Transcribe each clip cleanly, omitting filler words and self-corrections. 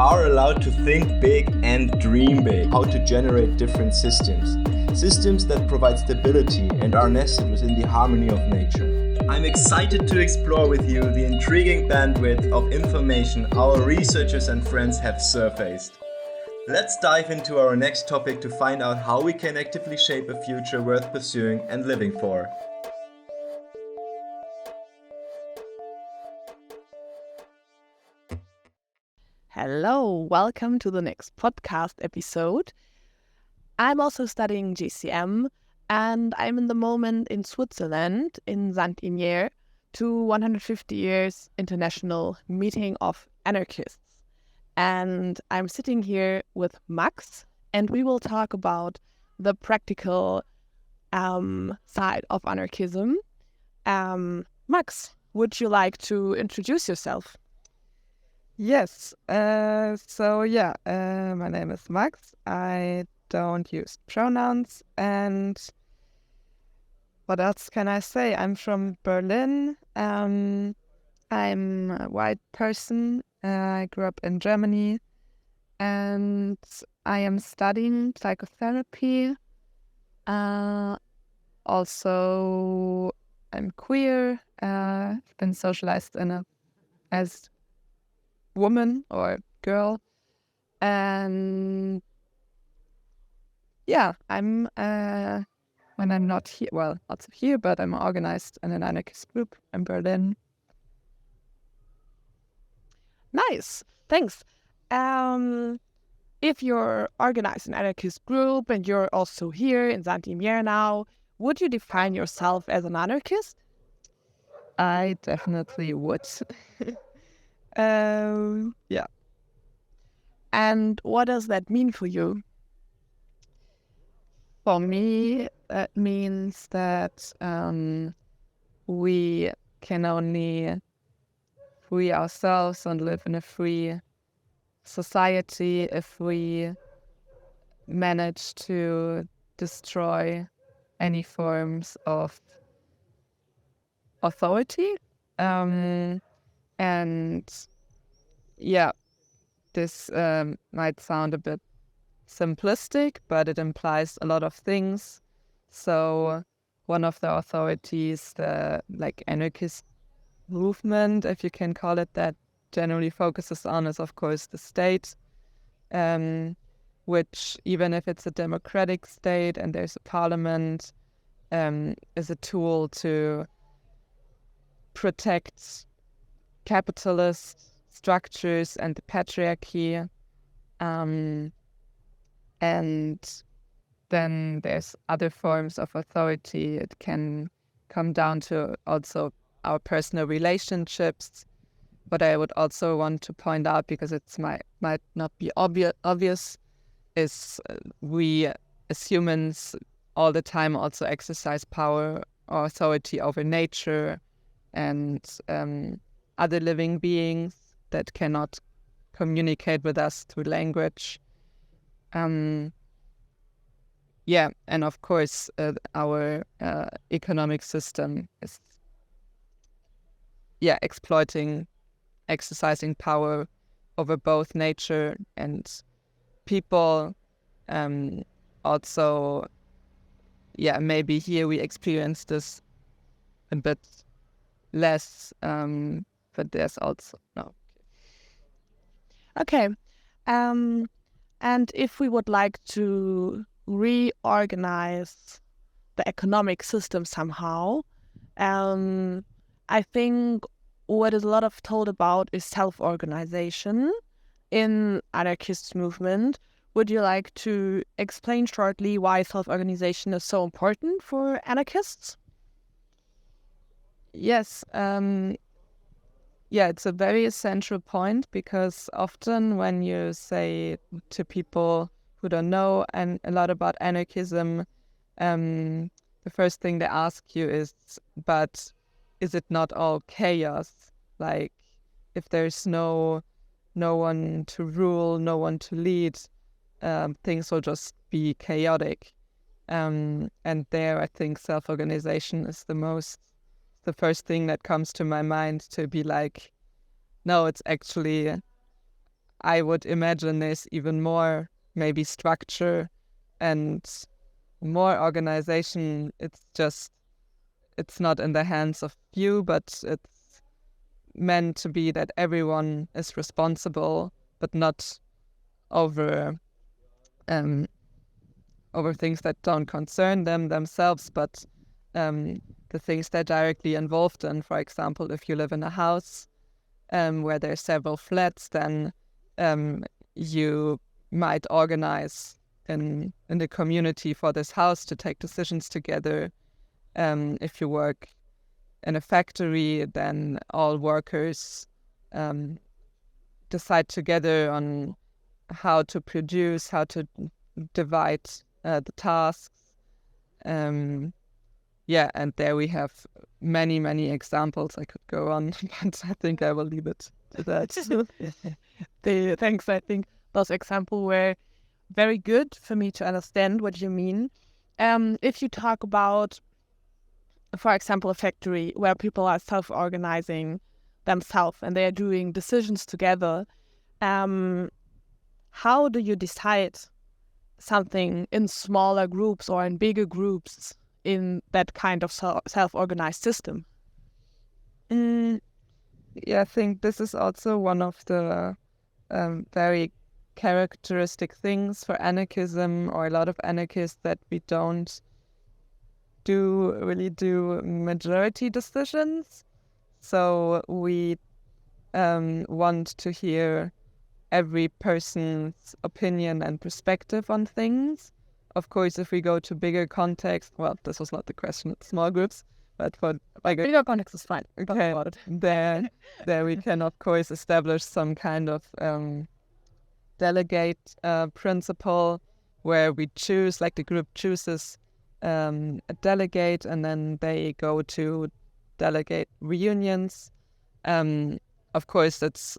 are allowed to think big and dream big. How to generate different systems. Systems that provide stability and are nested within the harmony of nature. I'm excited to explore with you the intriguing bandwidth of information our researchers and friends have surfaced. Let's dive into our next topic to find out how we can actively shape a future worth pursuing and living for. Hello, welcome to the next podcast episode. I'm also studying GCM and I'm in the moment in Switzerland, in Saint-Imier, to 150 years international meeting of anarchists. And I'm sitting here with Max, and we will talk about the practical side of anarchism. Max, would you like to introduce yourself? Yes. My name is Max. I don't use pronouns. And what else can I say? I'm from Berlin. I'm a white person. I grew up in Germany. And I am studying psychotherapy. Also, I'm queer. I've been socialized as woman or girl, and I'm when I'm not here, also here, but I'm organized in an anarchist group in Berlin. Nice, thanks. If you're organized an anarchist group and you're also here in Saint-Imier now, would you define yourself as an anarchist? I definitely would. Yeah. And what does that mean for you? For me, that means that we can only free ourselves and live in a free society if we manage to destroy any forms of authority. This might sound a bit simplistic, but it implies a lot of things. So one of the authorities, the anarchist movement, if you can call it that, generally focuses on is, of course, the state, which, even if it's a democratic state and there's a parliament, is a tool to protect capitalist structures and the patriarchy. And then there's other forms of authority. It can come down to also our personal relationships. What I would also want to point out, because it might not be obvious, is we as humans all the time also exercise power or authority over nature and other living beings that cannot communicate with us through language. And of course, our economic system is exercising power over both nature and people. Also, maybe here we experience this a bit less, but there's also no. Okay. And if we would like to reorganize the economic system somehow, I think what is a lot of told about is self-organization in anarchist movement. Would you like to explain shortly why self-organization is so important for anarchists? Yes. It's a very essential point, because often when you say to people who don't know a lot about anarchism, the first thing they ask you is, but is it not all chaos? Like, if there's no one to rule, no one to lead, things will just be chaotic. And there, I think self-organization is the first thing that comes to my mind, to be like, no, it's actually I would imagine there's even more maybe structure and more organization. It's not in the hands of few, but it's meant to be that everyone is responsible, but not over things that don't concern them themselves, but the things they're directly involved in. For example, if you live in a house where there's several flats, then you might organize in the community for this house to take decisions together. If you work in a factory, then all workers decide together on how to produce, how to divide the tasks. And there we have many, many examples. I could go on, but I think I will leave it to that. Thanks. I think those examples were very good for me to understand what you mean. If you talk about, for example, a factory where people are self-organizing themselves and they are doing decisions together, how do you decide something in smaller groups or in bigger groups in that kind of self-organized system? I think this is also one of the very characteristic things for anarchism, or a lot of anarchists, that we don't really do majority decisions. So we want to hear every person's opinion and perspective on things. Of course, if we go to bigger context, well, this was not the question, it's small groups, but for bigger context is fine. Okay, there we can, of course, establish some kind of delegate principle where we choose, like the group chooses a delegate, and then they go to delegate reunions. Of course, it's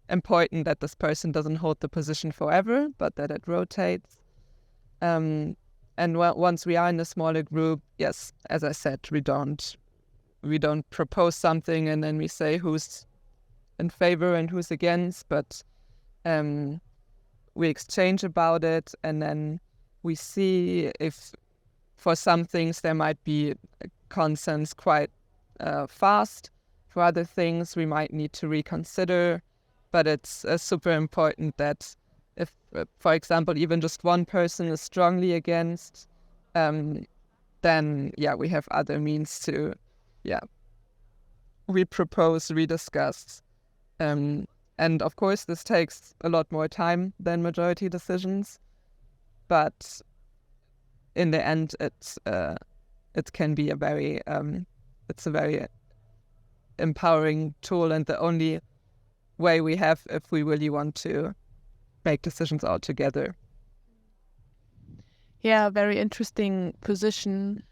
important that this person doesn't hold the position forever, but that it rotates. And once we are in a smaller group, yes, as I said, we don't propose something and then we say who's in favor and who's against, but we exchange about it, and then we see if for some things there might be a consensus quite fast. For other things, we might need to reconsider, but it's super important that if, for example, even just one person is strongly against, then, we have other means to, repropose, rediscuss. And of course, this takes a lot more time than majority decisions, but in the end, it can be a very empowering tool, and the only way we have if we really want to make decisions all together. Yeah, very interesting position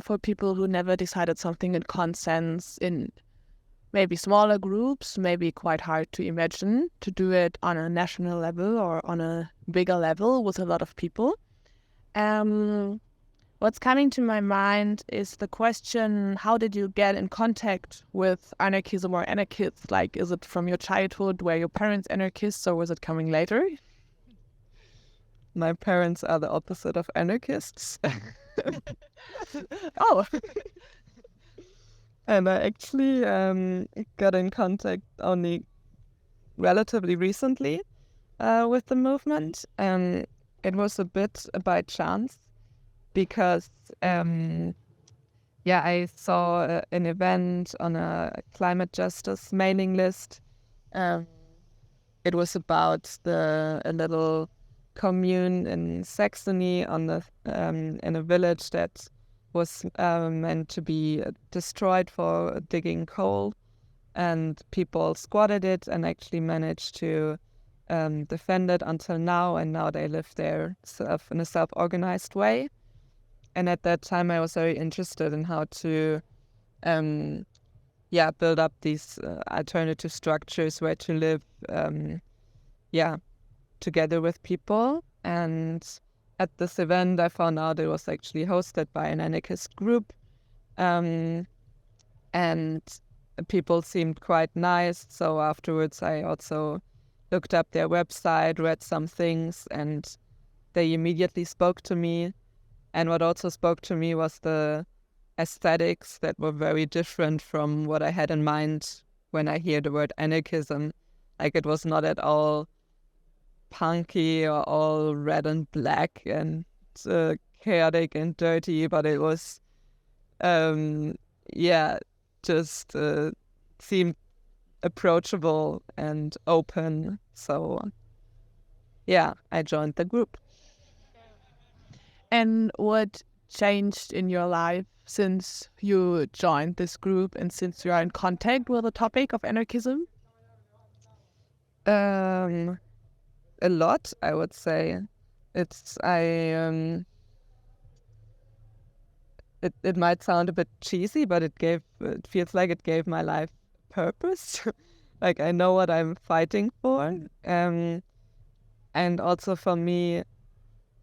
for people who never decided something in consensus, in maybe smaller groups, maybe quite hard to imagine to do it on a national level or on a bigger level with a lot of people. What's coming to my mind is the question, how did you get in contact with anarchism or anarchists? Like, is it from your childhood? Were your parents anarchists, or was it coming later? My parents are the opposite of anarchists. Oh. And I actually got in contact only relatively recently with the movement. It was a bit by chance because, I saw an event on a climate justice mailing list. It was about a little commune in Saxony on the in a village that was meant to be destroyed for digging coal, and people squatted it and actually managed to defend it until now, and now they live there in a self-organized way. And at that time I was very interested in how to build up these alternative structures where to live together with people. And at this event, I found out it was actually hosted by an anarchist group, and people seemed quite nice. So afterwards, I also looked up their website, read some things, and they immediately spoke to me. And what also spoke to me was the aesthetics that were very different from what I had in mind when I hear the word anarchism. Like, it was not at all punky or all red and black and chaotic and dirty, but it was, just seemed approachable and open. So, yeah, I joined the group. And what changed in your life since you joined this group and since you are in contact with the topic of anarchism? A lot, I would say. It might sound a bit cheesy, but it feels like it gave my life purpose. Like, I know what I'm fighting for. And also for me,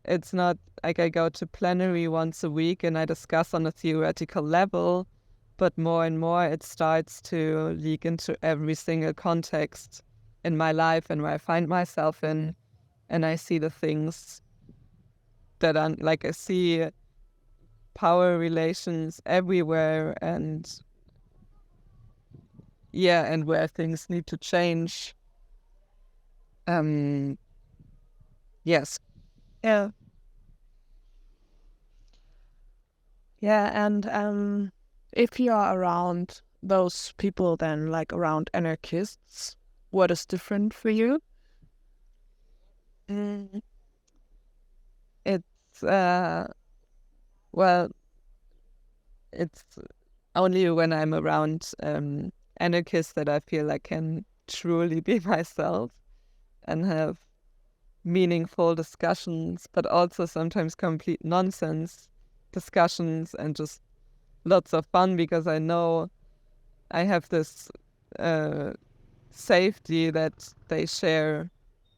it's not like I go to plenary once a week and I discuss on a theoretical level, but more and more it starts to leak into every single context in my life and where I find myself in. And I see the things that are like, I see power relations everywhere, and where things need to change. Yes. Yeah. Yeah, and if you are around those people, then like around anarchists, what is different for you? It's well, it's only when I'm around anarchists that I feel I can truly be myself and have meaningful discussions, but also sometimes complete nonsense discussions and just lots of fun, because I know I have this safety that they share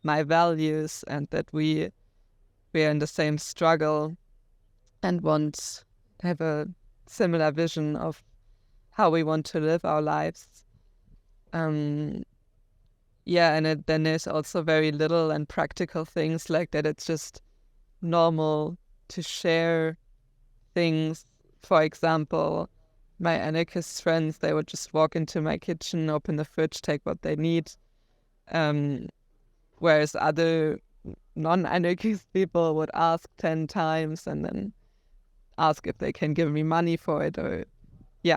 my values and that we are in the same struggle and want to have a similar vision of how we want to live our lives. And then there's also very little and practical things like that. It's just normal to share things. For example, my anarchist friends, they would just walk into my kitchen, open the fridge, take what they need. Whereas other non-anarchist people would ask 10 times and then ask if they can give me money for it, or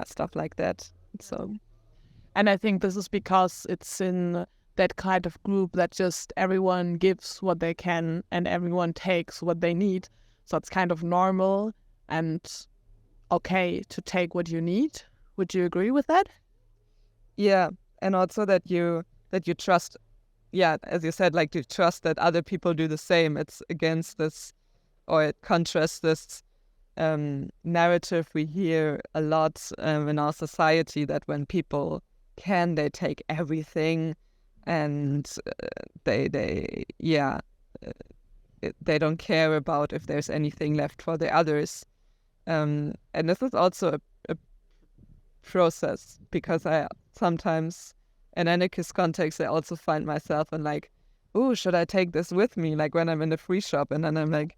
stuff like that. So, and I think this is because it's in that kind of group that just everyone gives what they can and everyone takes what they need. So it's kind of normal and okay to take what you need. Would you agree with that? Yeah, and also that you trust, as you said, like, you trust that other people do the same. It's against this, or it contrasts this narrative we hear a lot in our society, that when people they take everything, and they don't care about if there's anything left for the others. And this is also a process, because I sometimes, in anarchist context, I also find myself in like, oh, should I take this with me? Like when I'm in the free shop, and then I'm like,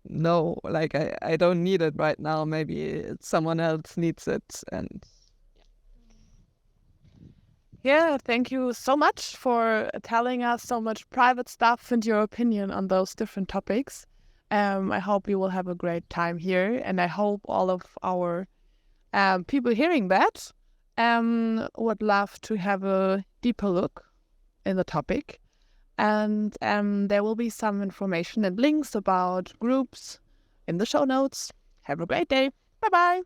no, like I don't need it right now. Maybe someone else needs it. And yeah, thank you so much for telling us so much private stuff and your opinion on those different topics. I hope you will have a great time here, and I hope all of our people hearing that would love to have a deeper look in the topic. And there will be some information and links about groups in the show notes. Have a great day. Bye-bye.